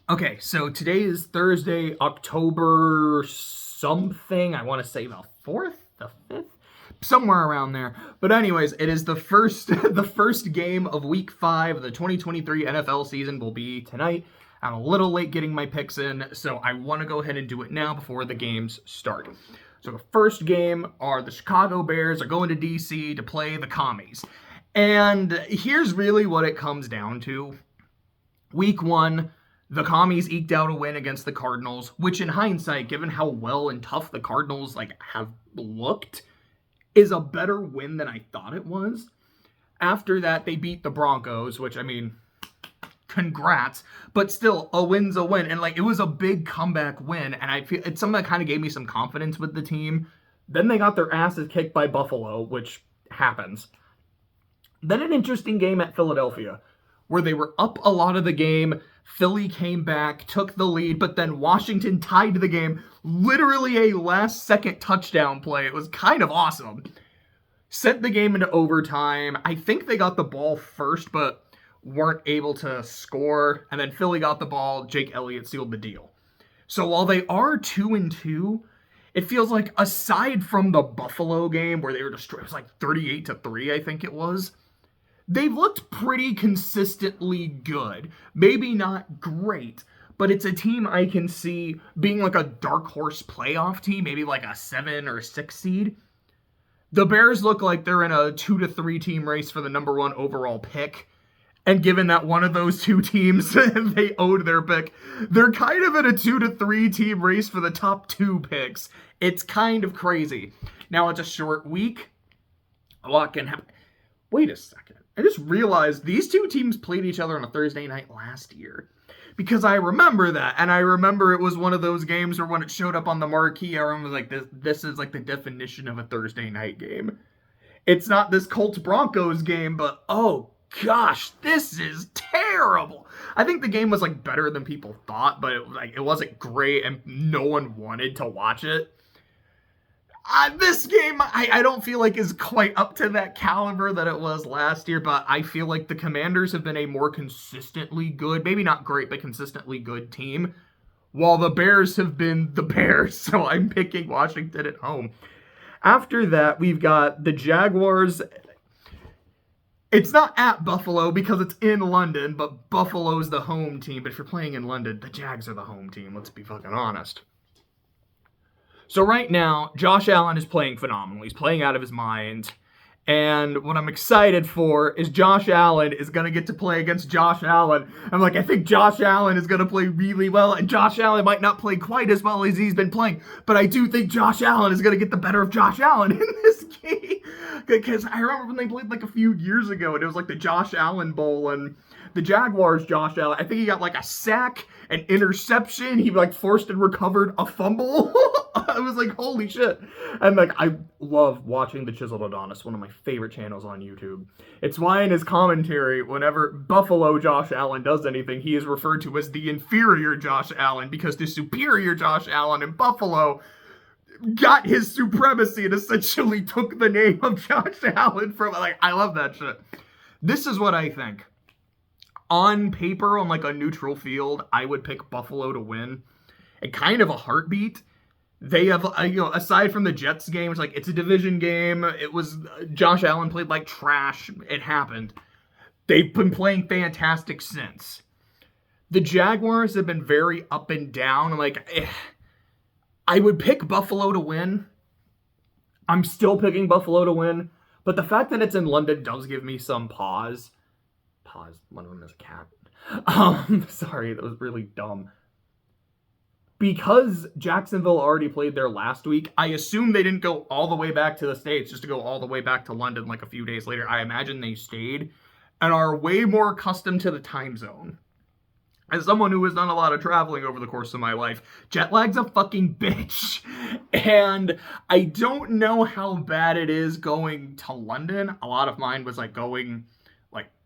Okay, so today is Thursday, October something. I want to say the 4th, the 5th, somewhere around there. But anyways, it is the first the first game of week 5 of the 2023 NFL season will be tonight. I'm a little late getting my picks in, so I want to go ahead and do it now before the games start. So the first game are the Chicago Bears are going to DC to play the Commies. And here's really what it comes down to. Week 1, the Commies eked out a win against the Cardinals, which in hindsight, given how well and tough the Cardinals have looked, is a better win than I thought it was. After that, they beat the Broncos, which, I mean, congrats, but still, a win's a win. And it was a big comeback win, and I feel it's something that kind of gave me some confidence with the team. Then they got their asses kicked by Buffalo, which happens. Then an interesting game at Philadelphia, where they were up a lot of the game. Philly came back, took the lead, but then Washington tied the game. Literally a last-second touchdown play. It was kind of awesome. Sent the game into overtime. I think they got the ball first, but weren't able to score. And then Philly got the ball. Jake Elliott sealed the deal. So while they are 2-2, it feels like aside from the Buffalo game where they were destroyed, it was 38-3, I think it was. They've looked pretty consistently good. Maybe not great, but it's a team I can see being a dark horse playoff team, maybe a 7 or 6 seed. The Bears look like they're in a 2-3 team race for the number 1 overall pick. And given that one of those two teams, they owed their pick, they're kind of in a 2-3 team race for the top 2 picks. It's kind of crazy. Now it's a short week. A lot can happen. Wait a second. I just realized these two teams played each other on a Thursday night last year. Because I remember that, and I remember it was one of those games where when it showed up on the marquee, everyone was like, this is the definition of a Thursday night game. It's not this Colts-Broncos game, but oh gosh, this is terrible. I think the game was better than people thought, but it wasn't great, and no one wanted to watch it. This game, I don't feel is quite up to that caliber that it was last year, but I feel like the Commanders have been a more consistently good, maybe not great, but consistently good team, while the Bears have been the Bears, so I'm picking Washington at home. After that, we've got the Jaguars. It's not at Buffalo because it's in London, but Buffalo's the home team, but if you're playing in London, the Jags are the home team, let's be fucking honest. So right now, Josh Allen is playing phenomenal. He's playing out of his mind. And what I'm excited for is Josh Allen is going to get to play against Josh Allen. I think Josh Allen is going to play really well. And Josh Allen might not play quite as well as he's been playing. But I do think Josh Allen is going to get the better of Josh Allen in this game. Because I remember when they played a few years ago. And it was the Josh Allen Bowl. And the Jaguars, Josh Allen, I think he got a sack, an interception. He forced and recovered a fumble. I was holy shit. And I love watching the Chiseled Adonis, one of my favorite channels on YouTube. It's why in his commentary, whenever Buffalo Josh Allen does anything, he is referred to as the inferior Josh Allen, because the superior Josh Allen in Buffalo got his supremacy and essentially took the name of Josh Allen from, I love that shit. This is what I think. On paper, on a neutral field, I would pick Buffalo to win. And kind of a heartbeat. They have, aside from the Jets game, it's a division game. It was, Josh Allen played like trash. It happened. They've been playing fantastic since. The Jaguars have been very up and down. I would pick Buffalo to win. I'm still picking Buffalo to win. But the fact that it's in London does give me some pause. One of them is a cat. Sorry, that was really dumb. Because Jacksonville already played there last week, I assume they didn't go all the way back to the States just to go all the way back to London a few days later. I imagine they stayed and are way more accustomed to the time zone. As someone who has done a lot of traveling over the course of my life, jet lag's a fucking bitch. And I don't know how bad it is going to London. A lot of mine was going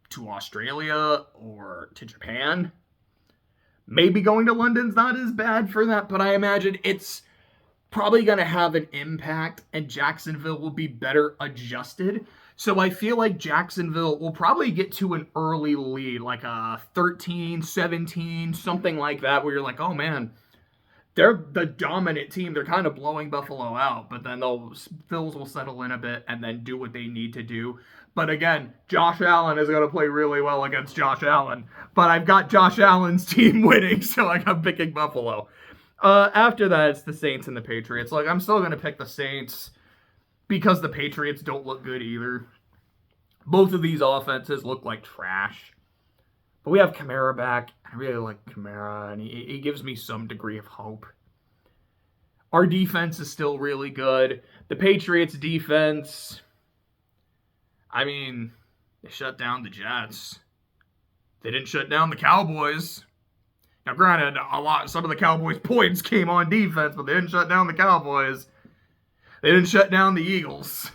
to Australia or to Japan. Maybe going to London's not as bad for that, but I imagine it's probably going to have an impact and Jacksonville will be better adjusted. So I feel like Jacksonville will probably get to an early lead, like a 13, 17, something like that, where you're like, oh man, they're the dominant team. They're kind of blowing Buffalo out, but then those Bills will settle in a bit and then do what they need to do. But again, Josh Allen is going to play really well against Josh Allen. But I've got Josh Allen's team winning, so I'm picking Buffalo. After that, it's the Saints and the Patriots. Like, I'm still going to pick the Saints because the Patriots don't look good either. Both of these offenses look like trash. But we have Kamara back. I really like Kamara, and he gives me some degree of hope. Our defense is still really good. The Patriots' defense, I mean, they shut down the Jets. They didn't shut down the Cowboys. Now, granted, some of the Cowboys' points came on defense, but they didn't shut down the Cowboys. They didn't shut down the Eagles.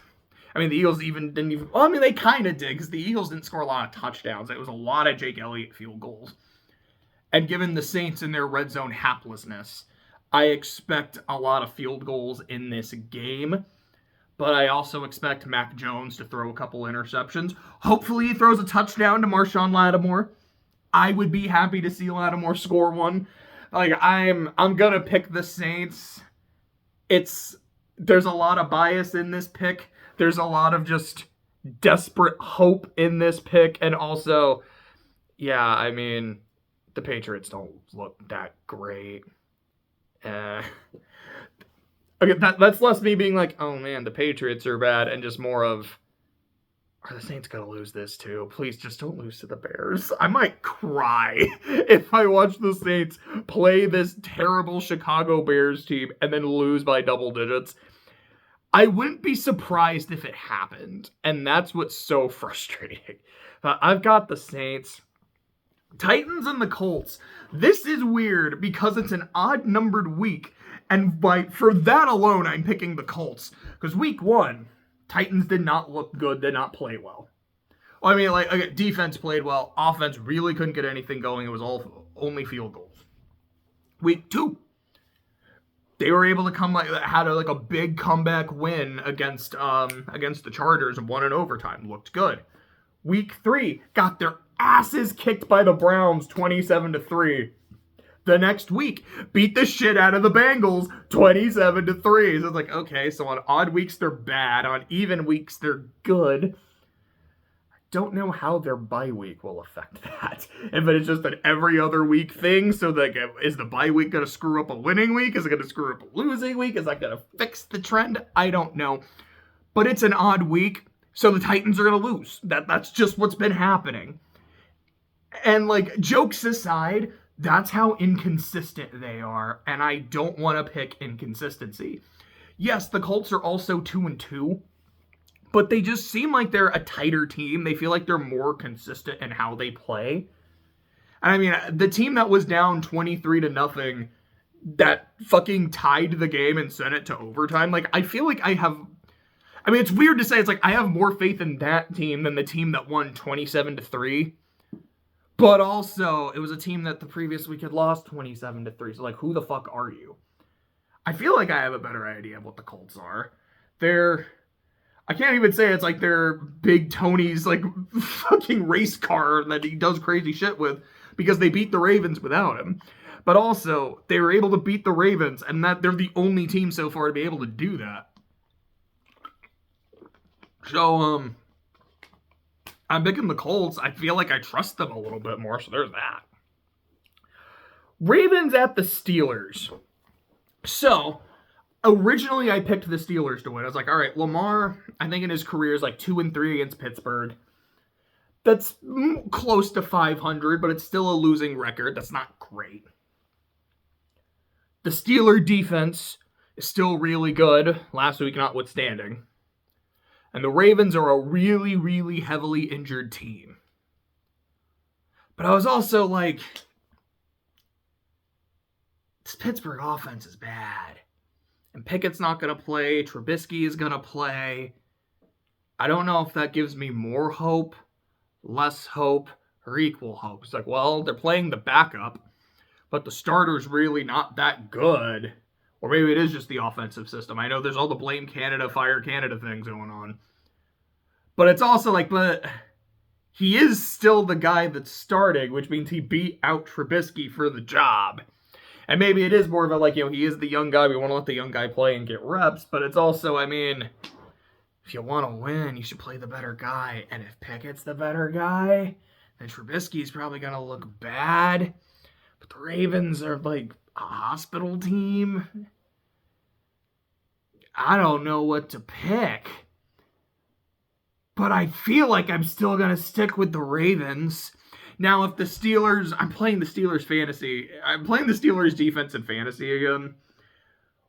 I mean, the Eagles they kind of did, because the Eagles didn't score a lot of touchdowns. It was a lot of Jake Elliott field goals. And given the Saints and their red zone haplessness, I expect a lot of field goals in this game. But I also expect Mac Jones to throw a couple interceptions. Hopefully he throws a touchdown to Marshawn Lattimore. I would be happy to see Lattimore score one. Like, I'm gonna pick the Saints. There's a lot of bias in this pick. There's a lot of just desperate hope in this pick. And also, yeah, I mean, the Patriots don't look that great. Okay, that's less me being like, oh man, the Patriots are bad, and just more of, are the Saints going to lose this too? Please just don't lose to the Bears. I might cry if I watch the Saints play this terrible Chicago Bears team and then lose by double digits. I wouldn't be surprised if it happened, and that's what's so frustrating. I've got the Saints. Titans and the Colts. This is weird because it's an odd-numbered week, and for that alone, I'm picking the Colts. Because week 1, Titans did not look good, did not play well. I mean, defense played well. Offense really couldn't get anything going. It was only field goals. Week 2, they were able to had a big comeback win against the Chargers and won in overtime. Looked good. Week 3, got their asses kicked by the Browns 27-3. The next week, beat the shit out of the Bengals 27-3. So it's like, okay, so on odd weeks they're bad, on even weeks they're good. I don't know how their bye week will affect that. If it's just an every other week thing, so is the bye week going to screw up a winning week? Is it going to screw up a losing week? Is that going to fix the trend? I don't know. But it's an odd week, so the Titans are going to lose. That's just what's been happening. And, jokes aside, that's how inconsistent they are, and I don't want to pick inconsistency. Yes, the Colts are also 2-2, but they just seem like they're a tighter team. They feel like they're more consistent in how they play. And I mean, the team that was down 23-0, that fucking tied the game and sent it to overtime, I feel like it's weird to say, I have more faith in that team than the team that won 27-3. But also, it was a team that the previous week had lost 27-3. So, who the fuck are you? I feel like I have a better idea of what the Colts are. I can't even say it's they're Big Tony's, fucking race car that he does crazy shit with, because they beat the Ravens without him. But also, they were able to beat the Ravens, and that they're the only team so far to be able to do that. So, I'm picking the Colts. I feel like I trust them a little bit more, so there's that. Ravens at the Steelers. So, originally I picked the Steelers to win. I was like, all right, Lamar, I think in his career is 2-3 against Pittsburgh. That's close to 500, but it's still a losing record. That's not great. The Steeler defense is still really good, last week notwithstanding. And the Ravens are a really, really heavily injured team. But I was also like, this Pittsburgh offense is bad. And Pickett's not going to play. Trubisky is going to play. I don't know if that gives me more hope, less hope, or equal hope. It's well, they're playing the backup, but the starter's really not that good. Or maybe it is just the offensive system. I know there's all the blame Canada, fire Canada things going on. But it's also like, but he is still the guy that's starting, which means he beat out Trubisky for the job. And maybe it is more of a, like, he is the young guy. We want to let the young guy play and get reps. But it's also, I mean, if you want to win, you should play the better guy. And if Pickett's the better guy, then Trubisky's probably going to look bad. But the Ravens are like a hospital team. I don't know what to pick. But I feel like I'm still going to stick with the Ravens. Now, if the Steelers... I'm playing the Steelers fantasy. I'm playing the Steelers defense in fantasy again.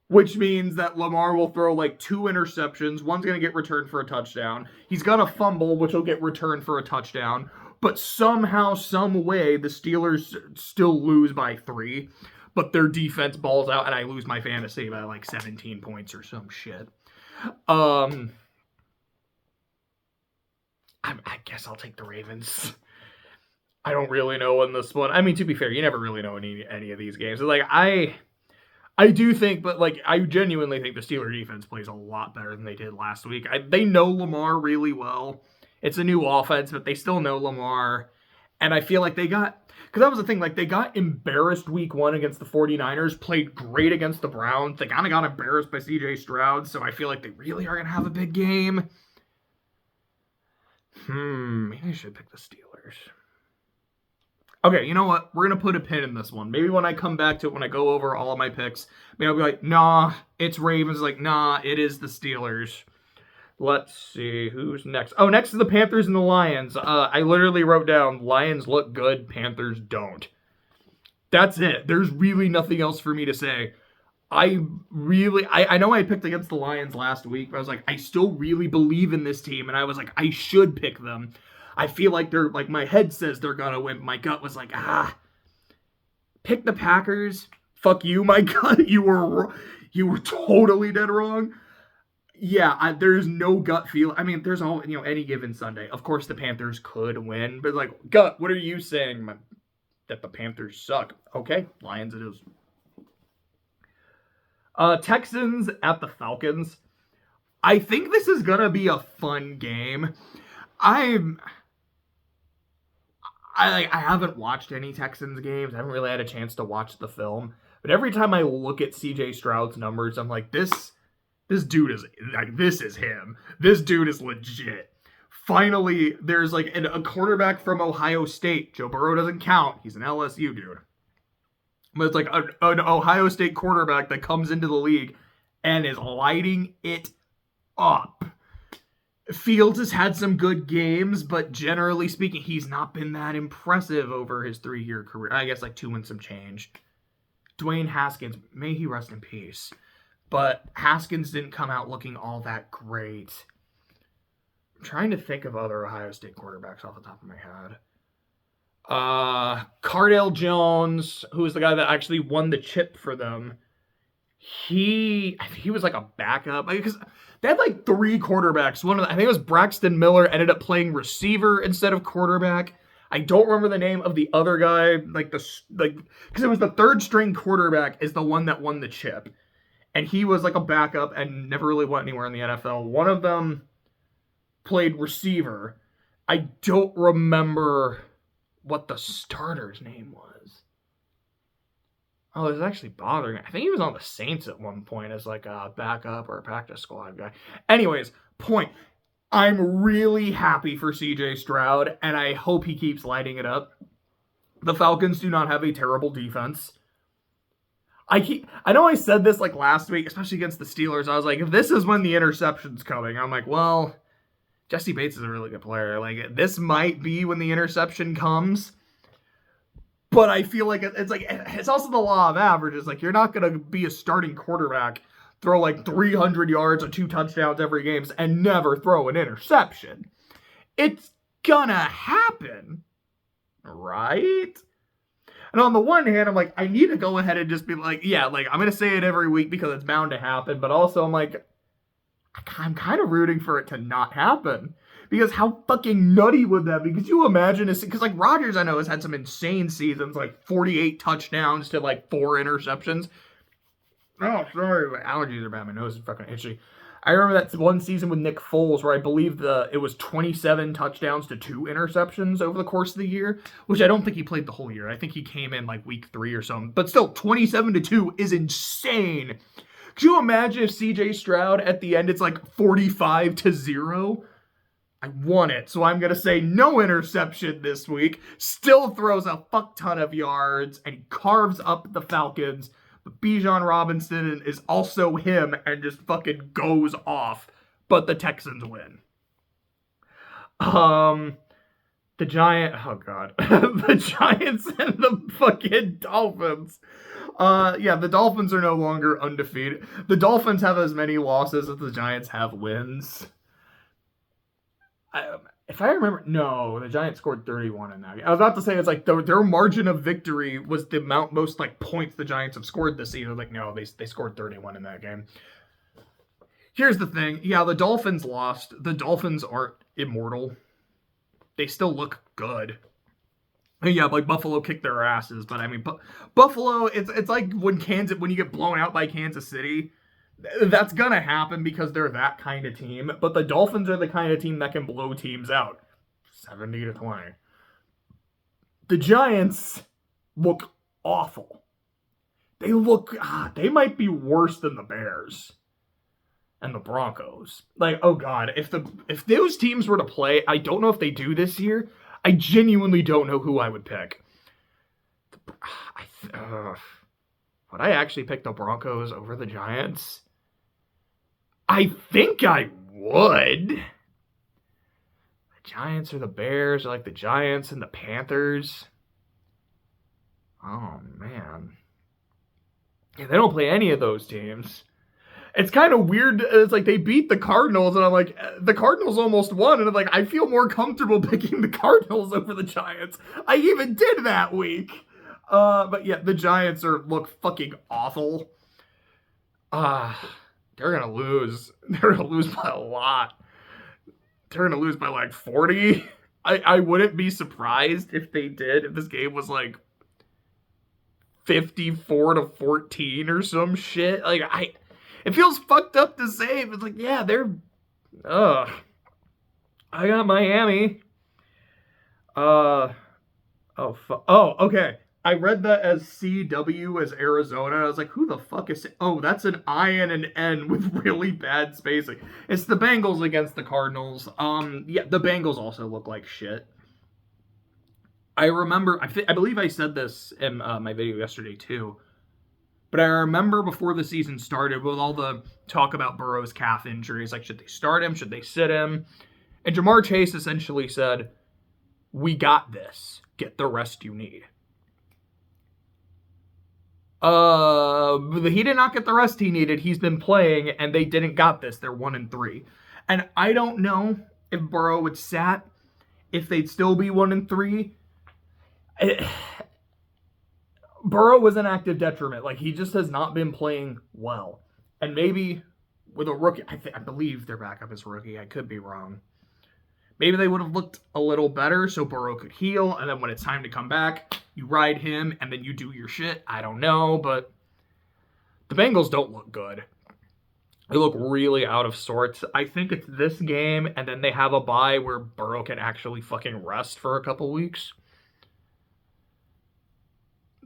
Which means that Lamar will throw like 2 interceptions. One's going to get returned for a touchdown. He's going to fumble, which will get returned for a touchdown. But somehow, some way, the Steelers still lose by 3. But their defense balls out, and I lose my fantasy by like 17 points or some shit. I guess I'll take the Ravens. I don't really know in this one. I mean, to be fair, you never really know any of these games. Like, I do think, but like, I genuinely think the Steelers defense plays a lot better than they did last week. They know Lamar really well. It's a new offense, but they still know Lamar. And I feel like they got, because that was the thing, like, they got embarrassed week 1 against the 49ers, played great against the Browns. They kind of got embarrassed by CJ Stroud, so I feel like they really are going to have a big game. Maybe I should pick the Steelers. Okay, you know what? We're going to put a pin in this one. Maybe when I come back to it, when I go over all of my picks, maybe I'll be like, nah, it's Ravens. Like, nah, it is the Steelers. Let's see, who's next? Oh, next is the Panthers and the Lions. I literally wrote down, Lions look good, Panthers don't. That's it. There's really nothing else for me to say. I know I picked against the Lions last week, but I was like, I still really believe in this team, and I was like, I should pick them. I feel like they're, like, my head says they're gonna win. My gut was like, pick the Packers. Fuck you, my gut. You were totally dead wrong. Yeah, there's no gut feel. I mean, there's all, any given Sunday. Of course, the Panthers could win, but like, gut, what are you saying? That the Panthers suck. Okay, Lions it is. Texans at the Falcons. I think this is gonna be a fun game. I haven't watched any Texans games. I haven't really had a chance to watch the film. But every time I look at CJ Stroud's numbers, I'm like, this dude is, like, this is him. This dude is legit. Finally, there's like a quarterback from Ohio State. Joe Burrow doesn't count. He's an LSU dude. But it's like an Ohio State quarterback that comes into the league and is lighting it up. Fields has had some good games, but generally speaking, he's not been that impressive over his 3-year career. I guess like 2 and some change. Dwayne Haskins, may he rest in peace. But Haskins didn't come out looking all that great. I'm trying to think of other Ohio State quarterbacks off the top of my head. Cardale Jones, who was the guy that actually won the chip for them. He was like a backup. Because they had like 3 quarterbacks. I think it was Braxton Miller ended up playing receiver instead of quarterback. I don't remember the name of the other guy. Because it was the 3rd string quarterback is the one that won the chip. And he was like a backup and never really went anywhere in the NFL. One of them played receiver. I don't remember what the starter's name was. Oh, it was actually bothering me. I think he was on the Saints at one point as like a backup or a practice squad guy. Anyways, point. I'm really happy for CJ Stroud, and I hope he keeps lighting it up. The Falcons do not have a terrible defense. I know I said this like last week, especially against the Steelers. I was like, if this is when the interception's coming, I'm like, well, Jesse Bates is a really good player. Like, this might be when the interception comes. But I feel like it's also the law of averages. Like, you're not going to be a starting quarterback, throw like 300 yards or 2 touchdowns every game, and never throw an interception. It's gonna happen, right? And on the one hand, I'm like, I need to go ahead and just be like, yeah, like, I'm going to say it every week because it's bound to happen. But also, I'm like, I'm kind of rooting for it to not happen. Because how fucking nutty would that be? Could you imagine this? Because, like, Rodgers, I know, has had some insane seasons, like 48 touchdowns to, like, 4 interceptions. Oh, sorry, my allergies are bad. My nose is fucking itchy. I remember that one season with Nick Foles where I believe it was 27 touchdowns to 2 interceptions over the course of the year, which I don't think he played the whole year. I think he came in like week 3 or something. But still, 27 to 2 is insane. Could you imagine if CJ Stroud at the end it's like 45 to 0? I won it, so I'm going to say no interception this week. Still throws a fuck ton of yards, and he carves up the Falcons. But Bijan Robinson is also him and just fucking goes off. But the Texans win. The Giants and the fucking Dolphins. The Dolphins are no longer undefeated. The Dolphins have as many losses as the Giants have wins. If I remember, no, the Giants scored 31 in that game. I was about to say it's like their margin of victory was the most like points the Giants have scored this season. Like, no, they scored 31 in that game. Here's the thing. Yeah, the Dolphins lost. The Dolphins aren't immortal. They still look good. And yeah, like Buffalo kicked their asses, but I mean, Buffalo, it's like when you get blown out by Kansas City. That's going to happen because they're that kind of team. But the Dolphins are the kind of team that can blow teams out. 70 to 20. The Giants look awful. They might be worse than the Bears and the Broncos. Like, oh God, if those teams were to play, I don't know if they do this year. I genuinely don't know who I would pick. Would I actually pick the Broncos over the Giants? I think I would. The Giants or the Bears, or like the Giants and the Panthers. Oh, man. Yeah, they don't play any of those teams. It's kind of weird. It's like they beat the Cardinals, and I'm like, the Cardinals almost won, and I'm like, I feel more comfortable picking the Cardinals over the Giants. I even did that week. But yeah, the Giants look fucking awful. They're going to lose. They're going to lose by a lot. They're going to lose by like 40. I wouldn't be surprised if they did, if this game was like 54 to 14 or some shit. Like, it feels fucked up to say, but it's like, yeah, I got Miami. Okay. I read that as CW as Arizona. I was like, who the fuck is it? Oh, that's an I and an N with really bad spacing. It's the Bengals against the Cardinals. The Bengals also look like shit. I remember, I believe I said this in my video yesterday too, but I remember before the season started with all the talk about Burrow's calf injuries, like, should they start him? Should they sit him? And Jamar Chase essentially said, we got this. Get the rest you need. He did not get the rest he needed. He's been playing, and they didn't got this. They're 1-3. And I don't know if Burrow would sat, if they'd still be 1-3. Burrow was an active detriment. Like, he just has not been playing well. And maybe with a rookie, I believe their backup is rookie. I could be wrong. Maybe they would have looked a little better so Burrow could heal, and then when it's time to come back, you ride him, and then you do your shit. I don't know, but the Bengals don't look good. They look really out of sorts. I think it's this game, and then they have a bye where Burrow can actually fucking rest for a couple weeks.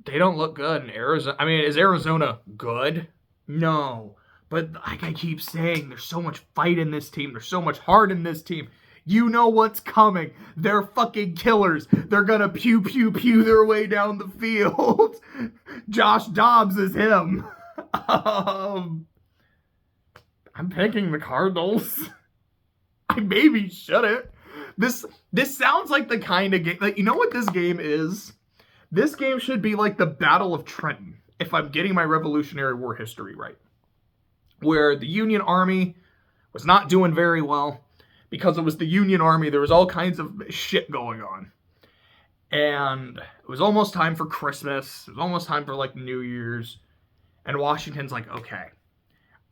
They don't look good in Arizona. I mean, is Arizona good? No. But like I keep saying, there's so much fight in this team. There's so much heart in this team. You know what's coming. They're fucking killers. They're gonna pew, pew, pew their way down the field. Josh Dobbs is him. I'm picking the Cardinals. I maybe shouldn't. This sounds like the kind of game, like, you know what this game is? This game should be like the Battle of Trenton, if I'm getting my Revolutionary War history right. Where the Union Army was not doing very well. Because it was the Union Army, there was all kinds of shit going on. And it was almost time for Christmas. It was almost time for, like, New Year's. And Washington's like, okay,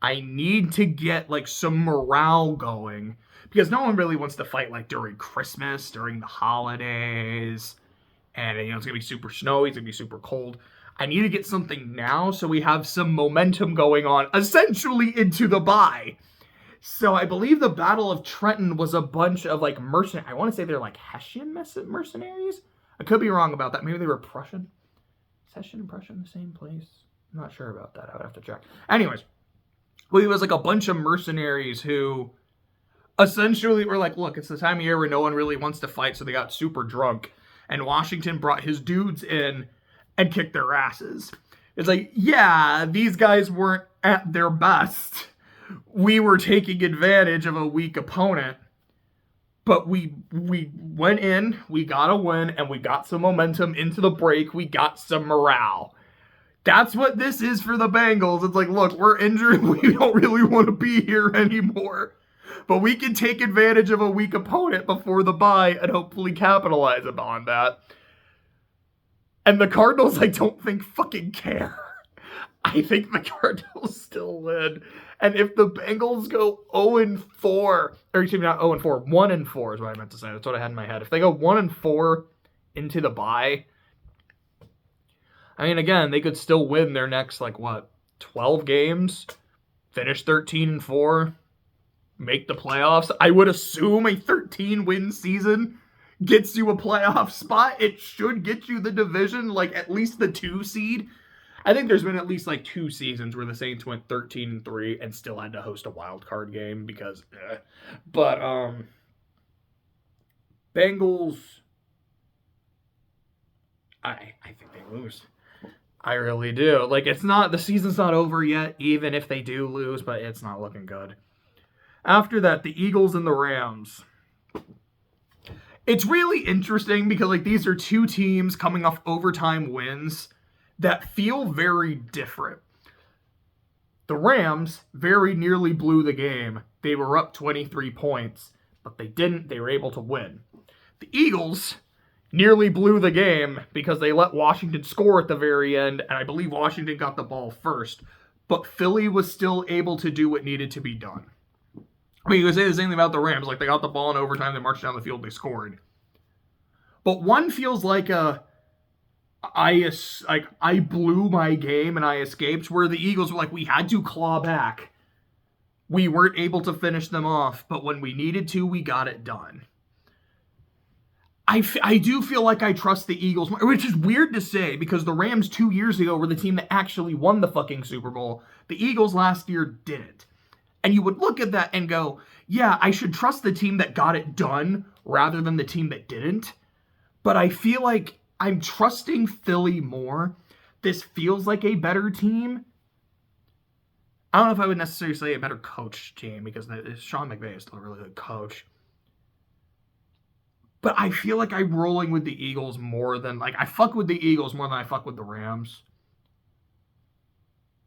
I need to get, like, some morale going. Because no one really wants to fight, like, during Christmas, during the holidays. And, you know, it's going to be super snowy, it's going to be super cold. I need to get something now so we have some momentum going on, essentially into the bye. So I believe the Battle of Trenton was a bunch of like mercenaries. I want to say they're like Hessian mercenaries. I could be wrong about that. Maybe they were Prussian. Is Hessian and Prussian the same place? I'm not sure about that. I would have to check. Anyways, well, it was like a bunch of mercenaries who essentially were like, look, it's the time of year where no one really wants to fight, so they got super drunk. And Washington brought his dudes in and kicked their asses. It's like, yeah, these guys weren't at their best. We were taking advantage of a weak opponent. But we went in, we got a win, and we got some momentum into the break. We got some morale. That's what this is for the Bengals. It's like, look, we're injured. We don't really want to be here anymore. But we can take advantage of a weak opponent before the bye and hopefully capitalize upon that. And the Cardinals, I don't think fucking care. I think the Cardinals still win. And if the Bengals go 0-4, or excuse me, not 0-4, 1-4 is what I meant to say. That's what I had in my head. If they go 1-4 into the bye, I mean, again, they could still win their next, 12 games, finish 13-4, make the playoffs. I would assume a 13-win season gets you a playoff spot. It should get you the division, at least the 2 seed. I think there's been at least 2 seasons where the Saints went 13-3 and still had to host a wild card game because, But Bengals, I think they lose. I really do. The season's not over yet, even if they do lose, but it's not looking good. After that, the Eagles and the Rams. It's really interesting because, these are 2 teams coming off overtime wins that feel very different. The Rams very nearly blew the game. They were up 23 points, but they didn't. They were able to win. The Eagles nearly blew the game because they let Washington score at the very end, and I believe Washington got the ball first, but Philly was still able to do what needed to be done. I mean, you could say the same thing about the Rams. They got the ball in overtime, they marched down the field, they scored. But one feels like I blew my game and I escaped, where the Eagles were we had to claw back. We weren't able to finish them off, but when we needed to, we got it done. I do feel like I trust the Eagles, which is weird to say because the Rams 2 years ago were the team that actually won the fucking Super Bowl. The Eagles last year didn't. And you would look at that and go, yeah, I should trust the team that got it done rather than the team that didn't. But I feel like I'm trusting Philly more. This feels like a better team. I don't know if I would necessarily say a better coach team because Sean McVay is still a really good coach. But I feel like I'm rolling with the Eagles more than, I fuck with the Eagles more than I fuck with the Rams.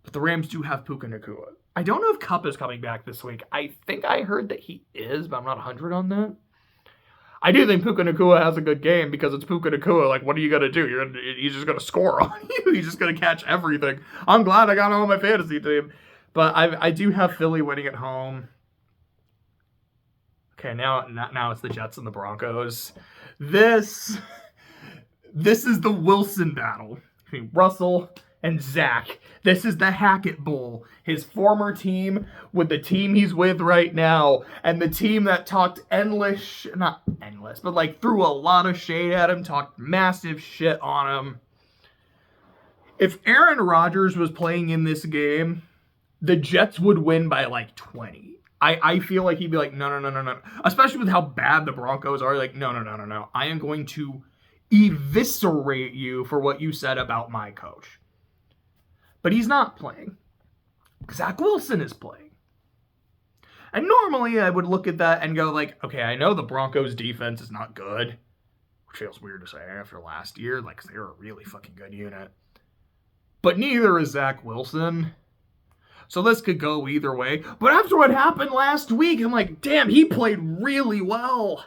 But the Rams do have Puka Nacua. I don't know if Kupp is coming back this week. I think I heard that he is, but I'm not 100 on that. I do think Puka Nacua has a good game because it's Puka Nacua. What are you going to do? He's just going to score on you. He's just going to catch everything. I'm glad I got him on my fantasy team. But I do have Philly winning at home. Okay, now it's the Jets and the Broncos. This is the Wilson battle between Russell and Zach. This is the Hackett Bowl. His former team with the team he's with right now. And the team that talked not endless, but threw a lot of shade at him, talked massive shit on him. If Aaron Rodgers was playing in this game, the Jets would win by 20. I feel like he'd be no. Especially with how bad the Broncos are. No. I am going to eviscerate you for what you said about my coach. But he's not playing. Zach Wilson is playing. And normally I would look at that and go okay, I know the Broncos defense is not good. Which feels weird to say after last year. They were a really fucking good unit. But neither is Zach Wilson. So this could go either way. But after what happened last week, I'm damn, he played really well.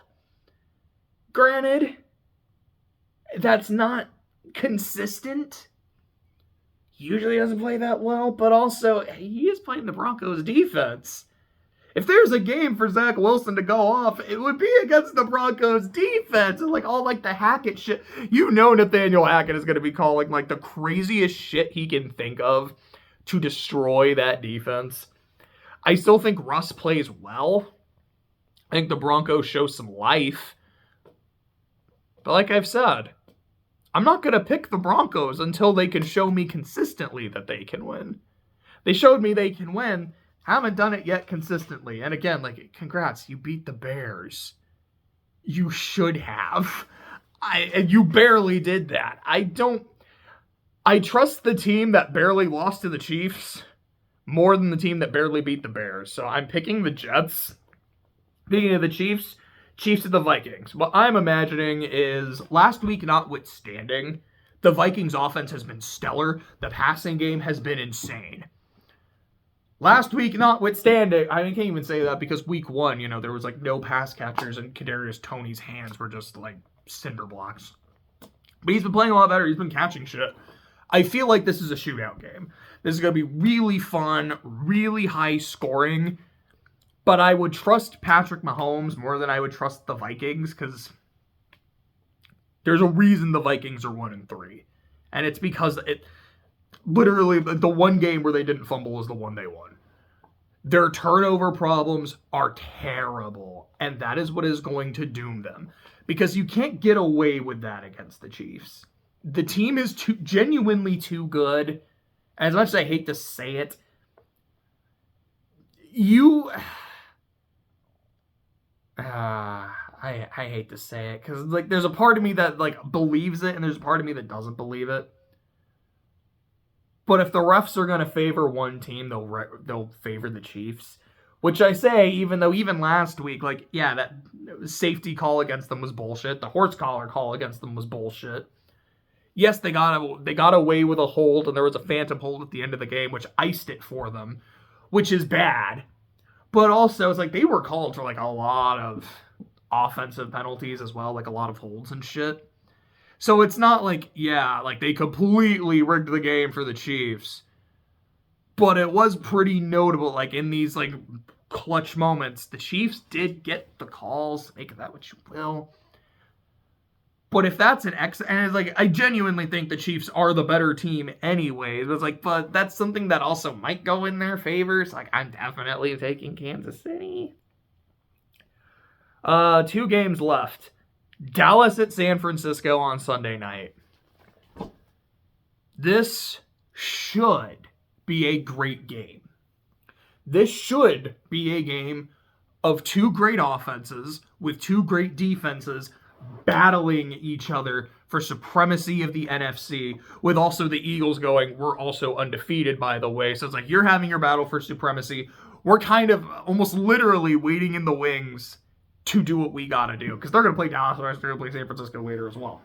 Granted, that's not consistent. He usually doesn't play that well, but also, he is playing the Broncos defense. If there's a game for Zach Wilson to go off, it would be against the Broncos defense. And all the Hackett shit. Nathaniel Hackett is going to be calling the craziest shit he can think of to destroy that defense. I still think Russ plays well. I think the Broncos show some life. But like I've said, I'm not going to pick the Broncos until they can show me consistently that they can win. They showed me they can win. Haven't done it yet consistently. And again, like, congrats, you beat the Bears. You should have. And you barely did that. I trust the team that barely lost to the Chiefs more than the team that barely beat the Bears. So I'm picking the Jets. Speaking of the Chiefs of the Vikings. What I'm imagining is, last week notwithstanding, the Vikings offense has been stellar. The passing game has been insane. Last week notwithstanding, I can't even say that because week 1, there was like no pass catchers and Kadarius Toney's hands were just like cinder blocks. But he's been playing a lot better. He's been catching shit. I feel like this is a shootout game. This is going to be really fun, really high scoring. But I would trust Patrick Mahomes more than I would trust the Vikings because there's a reason the Vikings are 1-3. And it's because literally the one game where they didn't fumble is the one they won. Their turnover problems are terrible. And that is what is going to doom them. Because you can't get away with that against the Chiefs. The team is genuinely too good. As much as I hate to say it, I hate to say it because like there's a part of me that like believes it and there's a part of me that doesn't believe it. But if the refs are going to favor one team, they'll favor the Chiefs. Which I say, even though even last week, like, yeah, that safety call against them was bullshit. The horse collar call against them was bullshit. Yes, they got away with a hold, and there was a phantom hold at the end of the game, which iced it for them, which is bad. But also, it's like they were called for like a lot of offensive penalties as well, like a lot of holds and shit. So it's not like, yeah, like they completely rigged the game for the Chiefs. But it was pretty notable, like in these like clutch moments, the Chiefs did get the calls. Make of that what you will. But if that's and it's like, I genuinely think the Chiefs are the better team anyway. It was like, but that's something that also might go in their favor. So like, I'm definitely taking Kansas City. 2 games left. Dallas at San Francisco on Sunday night. This should be a great game. This should be a game of 2 great offenses with 2 great defenses battling each other for supremacy of the NFC, with also the Eagles going, we're also undefeated, by the way. So it's like, you're having your battle for supremacy. We're kind of almost literally waiting in the wings to do what we got to do. Because they're going to play Dallas, they're going to play San Francisco later as well.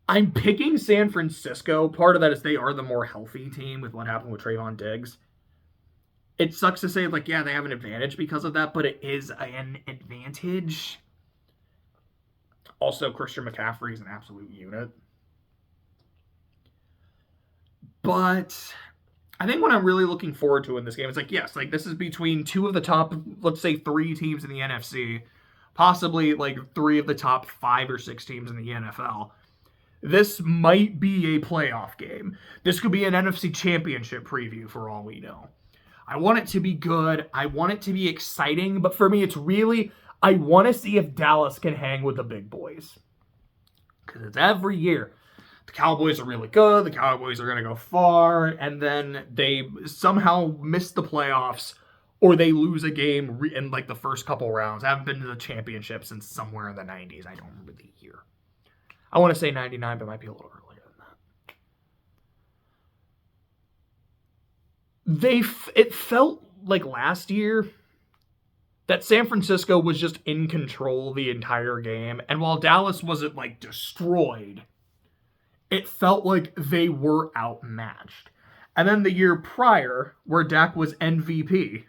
I'm picking San Francisco. Part of that is they are the more healthy team with what happened with Trayvon Diggs. It sucks to say, like, yeah, they have an advantage because of that, but it is an advantage. Also, Christian McCaffrey is an absolute unit. But I think what I'm really looking forward to in this game is, like, yes, like, this is between 2 of the top, let's say, 3 teams in the NFC. Possibly, like, 3 of the top 5 or 6 teams in the NFL. This might be a playoff game. This could be an NFC Championship preview for all we know. I want it to be good. I want it to be exciting. But for me, it's really, I want to see if Dallas can hang with the big boys. Because it's every year. The Cowboys are really good. The Cowboys are going to go far. And then they somehow miss the playoffs. Or they lose a game in like the first couple rounds. I haven't been to the championship since somewhere in the 90s. I don't remember the year. I want to say 99, but it might be a little earlier than that. It felt like last year that San Francisco was just in control the entire game. And while Dallas wasn't like destroyed, it felt like they were outmatched. And then the year prior, where Dak was MVP,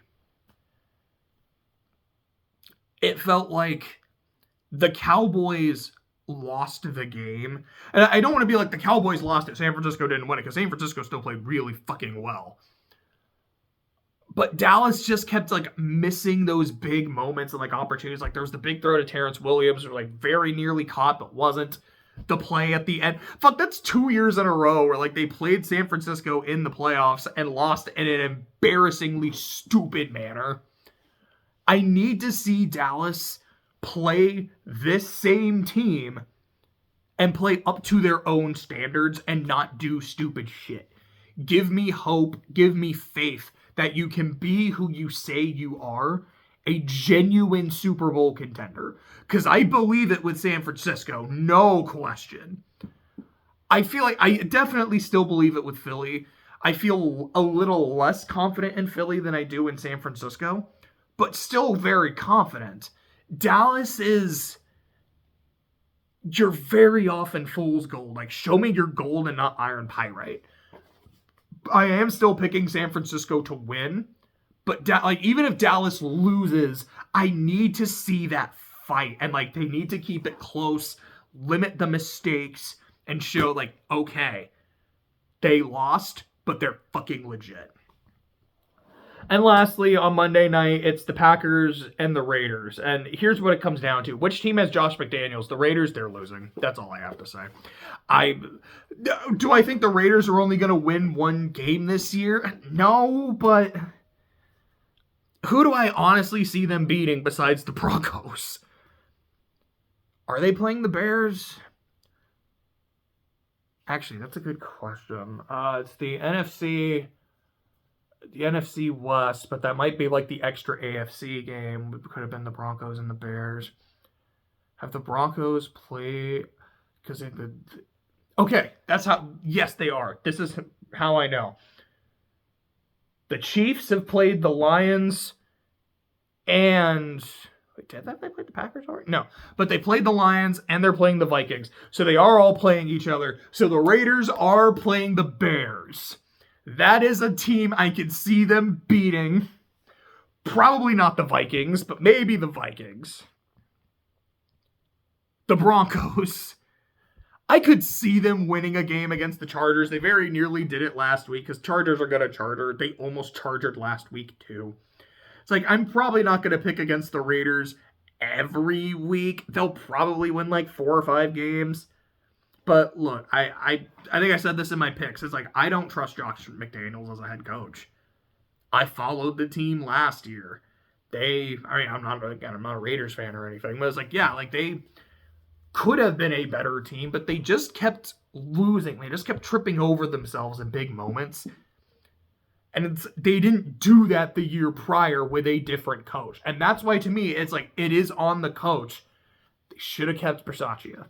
it felt like the Cowboys lost the game. And I don't want to be like the Cowboys lost it, San Francisco didn't win it, because San Francisco still played really fucking well. But Dallas just kept like missing those big moments and like opportunities. Like there was the big throw to Terrence Williams, who like very nearly caught but wasn't. The play at the end. Fuck, that's 2 years in a row where like they played San Francisco in the playoffs and lost in an embarrassingly stupid manner. I need to see Dallas play this same team and play up to their own standards and not do stupid shit. Give me hope, give me faith that you can be who you say you are, a genuine Super Bowl contender. Because I believe it with San Francisco, no question. I feel like I definitely still believe it with Philly. I feel a little less confident in Philly than I do in San Francisco, but still very confident. Dallas is... You're very often fool's gold. Like, show me your gold and not iron pyrite. I am still picking San Francisco to win, but like even if Dallas loses, I need to see that fight, and like they need to keep it close, limit the mistakes, and show like, okay, they lost, but they're fucking legit. And lastly, on Monday night, it's the Packers and the Raiders. And here's what it comes down to. Which team has Josh McDaniels? The Raiders, they're losing. That's all I have to say. Do I think the Raiders are only going to win one game this year? No, but who do I honestly see them beating besides the Broncos? Are they playing the Bears? Actually, that's a good question. It's the NFC West, but that might be like the extra AFC game. It could have been the Broncos and the Bears. Have the Broncos played? Because okay, that's how. Yes, they are. This is how I know. The Chiefs have played the Lions, and wait, did they play the Packers already? No, but they played the Lions and they're playing the Vikings, so they are all playing each other. So the Raiders are playing the Bears. That is a team I could see them beating. Probably not the Vikings, but maybe the Vikings. The Broncos. I could see them winning a game against the Chargers. They very nearly did it last week because Chargers are going to charter. They almost chargered last week too. It's like, I'm probably not going to pick against the Raiders every week. They'll probably win like 4 or 5 games. But look, I think I said this in my picks. It's like, I don't trust Josh McDaniels as a head coach. I followed the team last year. I'm not a Raiders fan or anything, but it's like, yeah, like they could have been a better team, but they just kept losing. They just kept tripping over themselves in big moments. And they didn't do that the year prior with a different coach. And that's why, to me, it's like, it is on the coach. They should have kept Bisaccia.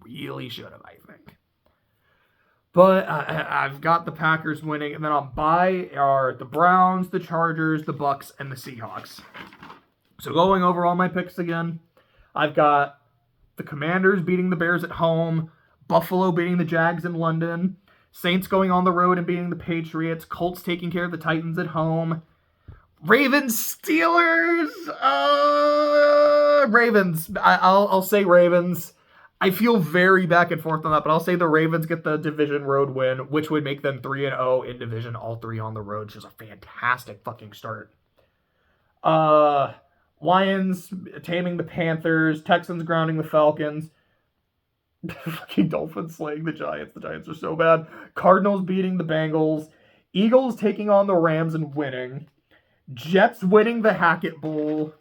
Really should have, I think. But I've got the Packers winning, and then on bye are the Browns, the Chargers, the Bucks, and the Seahawks. So going over all my picks again, I've got the Commanders beating the Bears at home, Buffalo beating the Jags in London, Saints going on the road and beating the Patriots, Colts taking care of the Titans at home, Ravens, Steelers, Ravens. I'll say Ravens. I feel very back and forth on that, but I'll say the Ravens get the division road win, which would make them 3-0 in division, all 3 on the road, which is a fantastic fucking start. Lions taming the Panthers, Texans grounding the Falcons, fucking Dolphins slaying the Giants. The Giants are so bad. Cardinals beating the Bengals, Eagles taking on the Rams and winning, Jets winning the Hackett Bowl,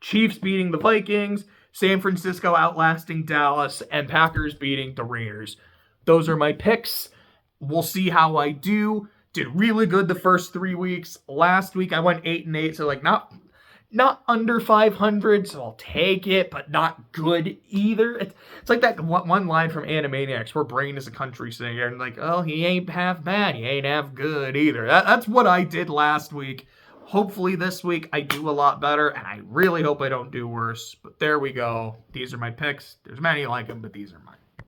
Chiefs beating the Vikings, San Francisco outlasting Dallas, and Packers beating the Raiders. Those are my picks. We'll see how I do. Did really good the first 3 weeks. Last week I went 8-8, so like not under 500, so I'll take it, but not good either. It's like that one line from Animaniacs where Brain is a country singer, and like, oh, he ain't half bad, he ain't half good either. That's what I did last week. Hopefully this week I do a lot better, and I really hope I don't do worse. But there we go. These are my picks. There's many like them, but these are mine.